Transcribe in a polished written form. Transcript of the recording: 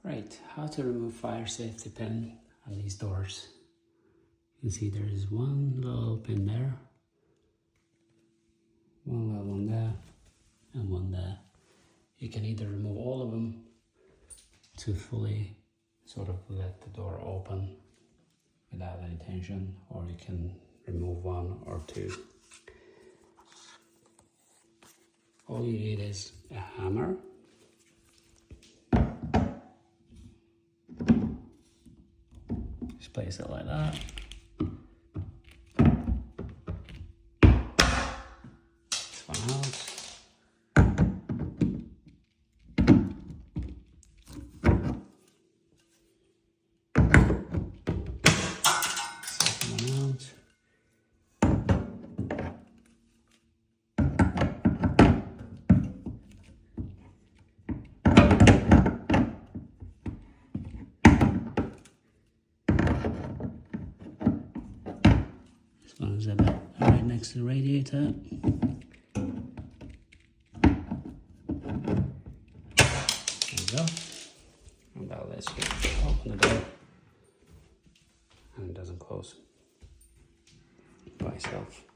Right, how to remove fire safety pin on these doors. You can see there is one little pin there, one little one there, and one there. You can either remove all of them to fully sort of let the door open without any tension, or you can remove one or two. All you need is a hammer, just place it like that. This one out. Second one out. This one's right next to the radiator. There we go. And that lets you open the door and it doesn't close by itself.